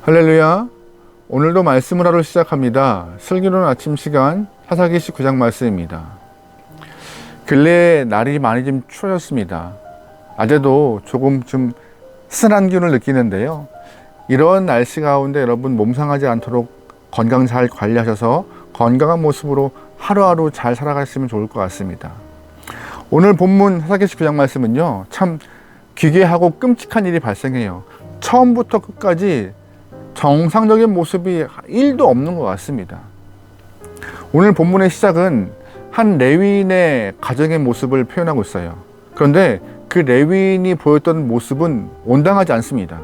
할렐루야. 오늘도 말씀을 하러 시작합니다. 슬기로운 아침 시간 사사기시 9장 말씀입니다. 근래에 날이 많이 좀 추워졌습니다. 낮에도 조금 좀 스산한 기운을 느끼는데요. 이런 날씨 가운데 여러분 몸 상하지 않도록 건강 잘 관리하셔서 건강한 모습으로 하루하루 잘 살아가시면 좋을 것 같습니다. 오늘 본문 사사기시 9장 말씀은요, 참 기괴하고 끔찍한 일이 발생해요. 처음부터 끝까지 정상적인 모습이 1도 없는 것 같습니다. 오늘 본문의 시작은 한 레위인의 가정의 모습을 표현하고 있어요. 그런데 그 레위인이 보였던 모습은 온당하지 않습니다.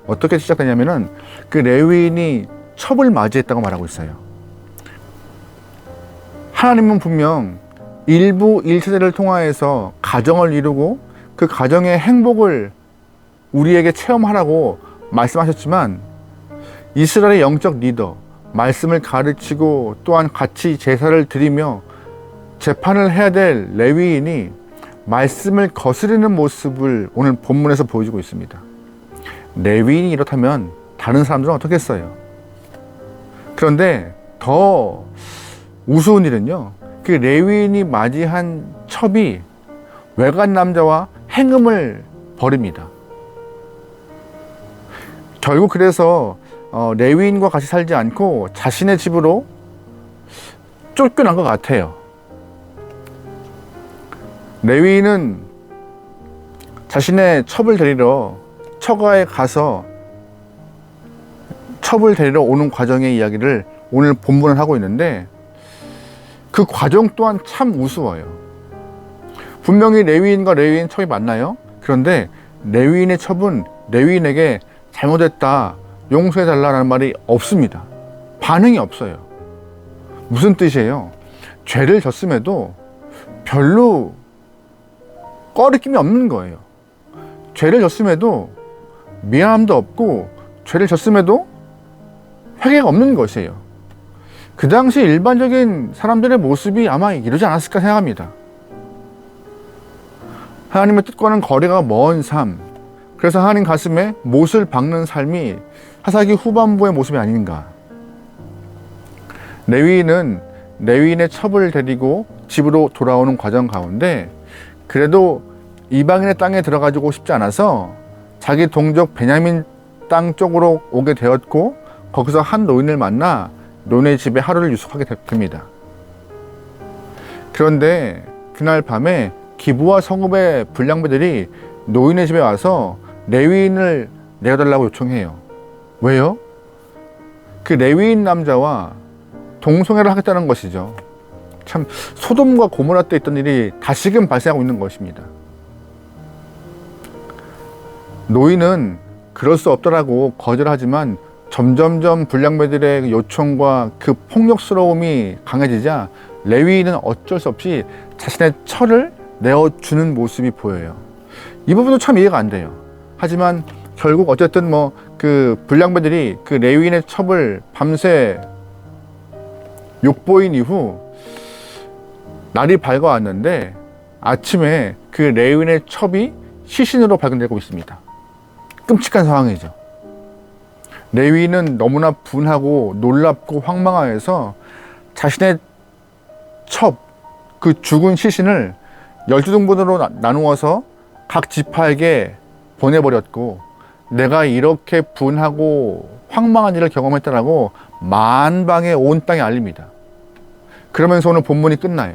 어떻게 시작되냐면은 그 레위인이 첩을 맞이했다고 말하고 있어요. 하나님은 분명 일부 1세대를 통하여서 가정을 이루고 그 가정의 행복을 우리에게 체험하라고 말씀하셨지만, 이스라엘의 영적 리더, 말씀을 가르치고 또한 같이 제사를 드리며 재판을 해야 될 레위인이 말씀을 거스르는 모습을 오늘 본문에서 보여주고 있습니다. 레위인이 이렇다면 다른 사람들은 어떻겠어요? 그런데 더 우스운 일은요, 그 레위인이 맞이한 첩이 외간 남자와 행음을 벌입니다. 결국 그래서 레위인과 같이 살지 않고 자신의 집으로 쫓겨난 것 같아요. 레위인은 자신의 첩을 데리러 처가에 가서 첩을 데리러 오는 과정의 이야기를 오늘 본문을 하고 있는데, 그 과정 또한 참 우스워요. 분명히 레위인과 레위인 첩이 만나요. 그런데 레위인의 첩은 레위인에게 잘못했다, 용서해달라는 말이 없습니다. 반응이 없어요. 무슨 뜻이에요? 죄를 졌음에도 별로 꺼리낌이 없는 거예요. 죄를 졌음에도 미안함도 없고, 죄를 졌음에도 회개가 없는 것이에요. 그 당시 일반적인 사람들의 모습이 아마 이러지 않았을까 생각합니다. 하나님의 뜻과는 거리가 먼 삶, 그래서 하나님 가슴에 못을 박는 삶이 사사기 후반부의 모습이 아닌가. 레위인은 레위인의 첩을 데리고 집으로 돌아오는 과정 가운데 그래도 이방인의 땅에 들어가지고 싶지 않아서 자기 동족 베냐민 땅 쪽으로 오게 되었고, 거기서 한 노인을 만나 노인의 집에 하루를 유숙하게 됩니다. 그런데 그날 밤에 기브와 성읍의 불량배들이 노인의 집에 와서 레위인을 내어달라고 요청해요. 왜요? 그 레위인 남자와 동성애를 하겠다는 것이죠. 참 소돔과 고모라 때 있던 일이 다시금 발생하고 있는 것입니다. 노인은 그럴 수 없다라고 거절하지만 점점점 불량배들의 요청과 그 폭력스러움이 강해지자 레위인은 어쩔 수 없이 자신의 처를 내어주는 모습이 보여요. 이 부분도 참 이해가 안 돼요. 하지만 결국 어쨌든 그 불량배들이 그 레위인의 첩을 밤새 욕보인 이후 날이 밝아왔는데, 아침에 그 레위인의 첩이 시신으로 발견되고 있습니다. 끔찍한 상황이죠. 레위인은 너무나 분하고 놀랍고 황망하여서 자신의 첩, 그 죽은 시신을 12등분으로 나누어서 각 지파에게 보내버렸고, 내가 이렇게 분하고 황망한 일을 경험했다라고 만방에 온 땅에 알립니다. 그러면서 오늘 본문이 끝나요.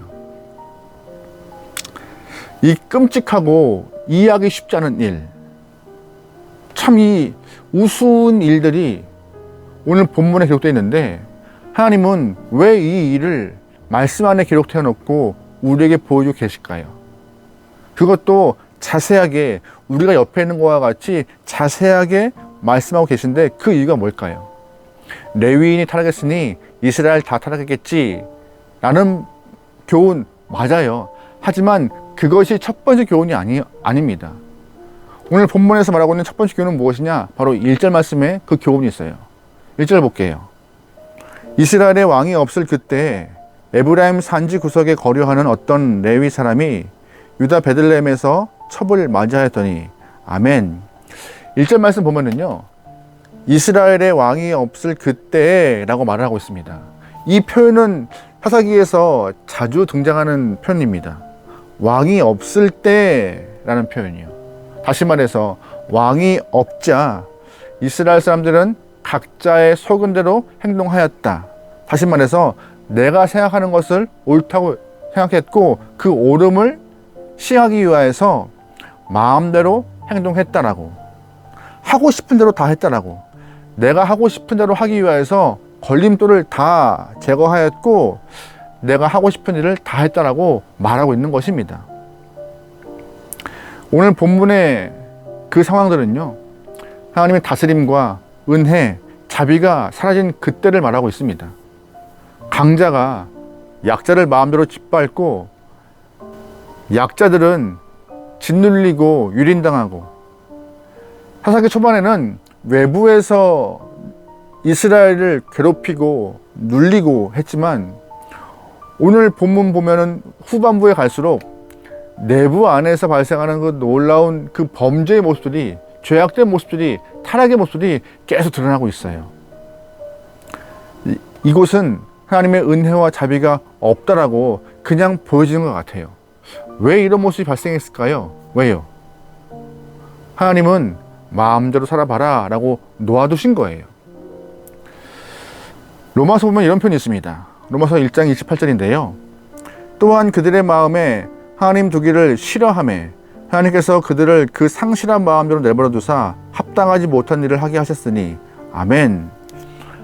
이 끔찍하고 이해하기 쉽지 않은 일, 참 이 우스운 일들이 오늘 본문에 기록되어 있는데, 하나님은 왜 이 일을 말씀 안에 기록되어 놓고 우리에게 보여주고 계실까요? 그것도 자세하게, 우리가 옆에 있는 것과 같이 자세하게 말씀하고 계신데, 그 이유가 뭘까요? 레위인이 타락했으니 이스라엘 다 타락했겠지 라는 교훈 맞아요. 하지만 그것이 첫 번째 교훈이 아닙니다. 오늘 본문에서 말하고 있는 첫 번째 교훈은 무엇이냐? 바로 1절 말씀에 그 교훈이 있어요. 1절 볼게요. 이스라엘의 왕이 없을 그때 에브라임 산지 구석에 거류하는 어떤 레위 사람이 유다 베들레헴에서 첩을 맞이하였더니. 아멘. 1절 말씀 보면은요, 이스라엘의 왕이 없을 그때라고 말을 하고 있습니다. 이 표현은 사사기에서 자주 등장하는 표현입니다. 왕이 없을 때라는 표현이요. 다시 말해서 왕이 없자 이스라엘 사람들은 각자의 소견대로 행동하였다. 다시 말해서 내가 생각하는 것을 옳다고 생각했고 그 옳음을 시하기 위하여서 마음대로 행동했다라고, 하고 싶은 대로 다 했다라고, 내가 하고 싶은 대로 하기 위하여서 걸림돌을 다 제거하였고 내가 하고 싶은 일을 다 했다라고 말하고 있는 것입니다. 오늘 본문의 그 상황들은요, 하나님의 다스림과 은혜, 자비가 사라진 그때를 말하고 있습니다. 강자가 약자를 마음대로 짓밟고 약자들은 짓눌리고 유린당하고, 사사기 초반에는 외부에서 이스라엘을 괴롭히고 눌리고 했지만 오늘 본문 보면은 후반부에 갈수록 내부 안에서 발생하는 그 놀라운 그 범죄의 모습들이, 죄악된 모습들이, 타락의 모습들이 계속 드러나고 있어요. 이곳은 하나님의 은혜와 자비가 없다라고 그냥 보여지는 것 같아요. 왜 이런 모습이 발생했을까요? 왜요? 하나님은 마음대로 살아봐라 라고 놓아두신 거예요. 로마서 보면 이런 표현이 있습니다. 로마서 1장 28절인데요. 또한 그들의 마음에 하나님 두기를 싫어하매 하나님께서 그들을 그 상실한 마음대로 내버려 두사 합당하지 못한 일을 하게 하셨으니 아멘.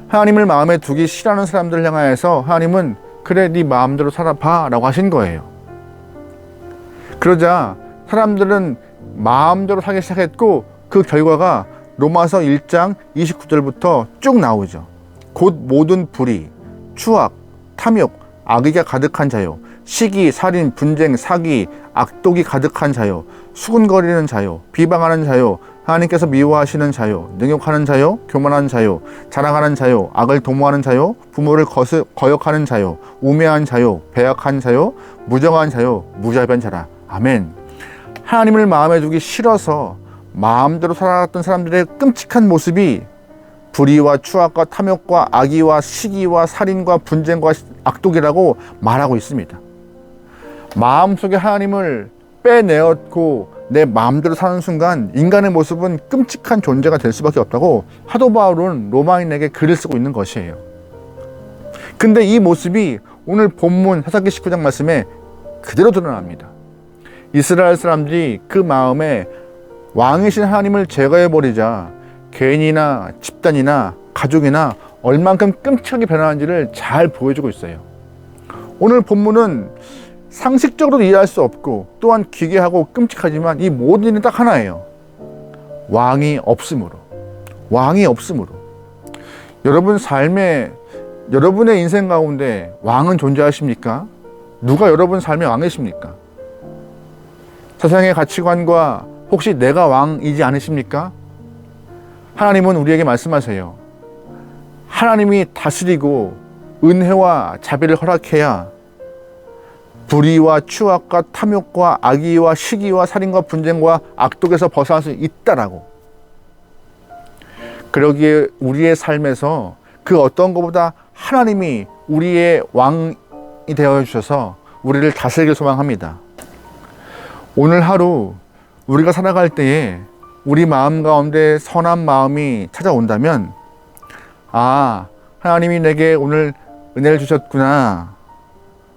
하나님을 마음에 두기 싫어하는 사람들을 향하여서 하나님은 그래 네 마음대로 살아봐 라고 하신 거예요. 그러자 사람들은 마음대로 살기 시작했고 그 결과가 로마서 1장 29절부터 쭉 나오죠. 곧 모든 불의, 추악, 탐욕, 악의가 가득한 자요, 시기, 살인, 분쟁, 사기, 악독이 가득한 자요, 수군거리는 자요, 비방하는 자요, 하나님께서 미워하시는 자요, 능욕하는 자요, 교만한 자요, 자랑하는 자요, 악을 도모하는 자요, 부모를 거역하는 자요, 우매한 자요, 배약한 자요, 무정한 자요, 무자비한 자라. 아멘. 하나님을 마음에 두기 싫어서 마음대로 살아갔던 사람들의 끔찍한 모습이 불의와 추악과 탐욕과 악의와 시기와 살인과 분쟁과 악독이라고 말하고 있습니다. 마음속에 하나님을 빼내었고 내 마음대로 사는 순간 인간의 모습은 끔찍한 존재가 될 수밖에 없다고 사도 바울은 로마인에게 글을 쓰고 있는 것이에요. 근데 이 모습이 오늘 본문 사사기 19장 말씀에 그대로 드러납니다. 이스라엘 사람들이 그 마음에 왕이신 하나님을 제거해버리자 개인이나 집단이나 가족이나 얼만큼 끔찍하게 변하는지를 잘 보여주고 있어요. 오늘 본문은 상식적으로도 이해할 수 없고 또한 기괴하고 끔찍하지만 이 모든 일은 딱 하나예요. 왕이 없으므로. 왕이 없으므로. 여러분 삶에, 여러분의 인생 가운데 왕은 존재하십니까? 누가 여러분 삶의 왕이십니까? 세상의 가치관과 혹시 내가 왕이지 않으십니까? 하나님은 우리에게 말씀하세요. 하나님이 다스리고 은혜와 자비를 허락해야 불의와 추악과 탐욕과 악의와 시기와 살인과 분쟁과 악독에서 벗어날 수 있다라고. 그러기에 우리의 삶에서 그 어떤 것보다 하나님이 우리의 왕이 되어 주셔서 우리를 다스리길 소망합니다. 오늘 하루 우리가 살아갈 때에 우리 마음 가운데 선한 마음이 찾아온다면, 아, 하나님이 내게 오늘 은혜를 주셨구나.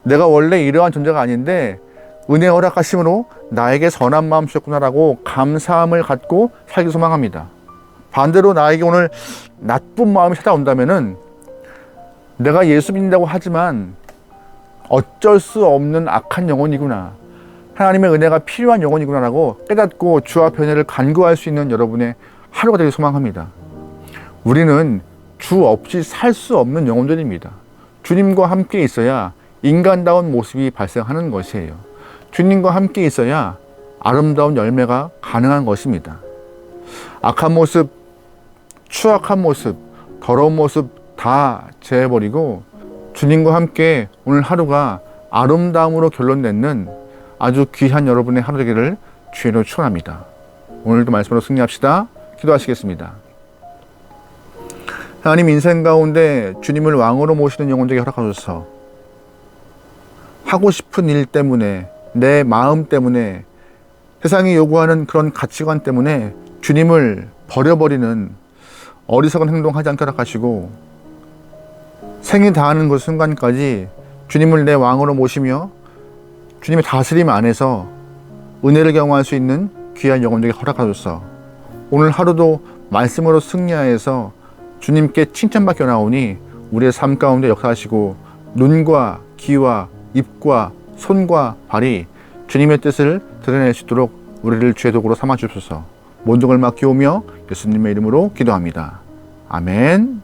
내가 원래 이러한 존재가 아닌데 은혜 허락하심으로 나에게 선한 마음 주셨구나라고 감사함을 갖고 살기 소망합니다. 반대로 나에게 오늘 나쁜 마음이 찾아온다면은 내가 예수 믿는다고 하지만 어쩔 수 없는 악한 영혼이구나. 하나님의 은혜가 필요한 영혼이구나라고 깨닫고 주 앞에 은혜를 간구할 수 있는 여러분의 하루가 되길 소망합니다. 우리는 주 없이 살 수 없는 영혼들입니다. 주님과 함께 있어야 인간다운 모습이 발생하는 것이에요. 주님과 함께 있어야 아름다운 열매가 가능한 것입니다. 악한 모습, 추악한 모습, 더러운 모습 다 제해버리고 주님과 함께 오늘 하루가 아름다움으로 결론 맺는 아주 귀한 여러분의 하루 되기를 주의로 축원합니다. 오늘도 말씀으로 승리합시다. 기도하시겠습니다. 하나님 인생 가운데 주님을 왕으로 모시는 영혼 되게 허락하소서. 하고 싶은 일 때문에, 내 마음 때문에, 세상이 요구하는 그런 가치관 때문에 주님을 버려버리는 어리석은 행동하지 않게 허락하시고, 생이 다하는 그 순간까지 주님을 내 왕으로 모시며 주님의 다스림 안에서 은혜를 경험할 수 있는 귀한 영혼 되게 허락하소서. 오늘 하루도 말씀으로 승리하여서 주님께 칭찬받게 나오니 우리의 삶 가운데 역사하시고, 눈과 귀와 입과 손과 발이 주님의 뜻을 드러낼 수 있도록 우리를 주의 도구로 삼아 주옵소서. 모든 걸 맡기오며 예수님의 이름으로 기도합니다. 아멘.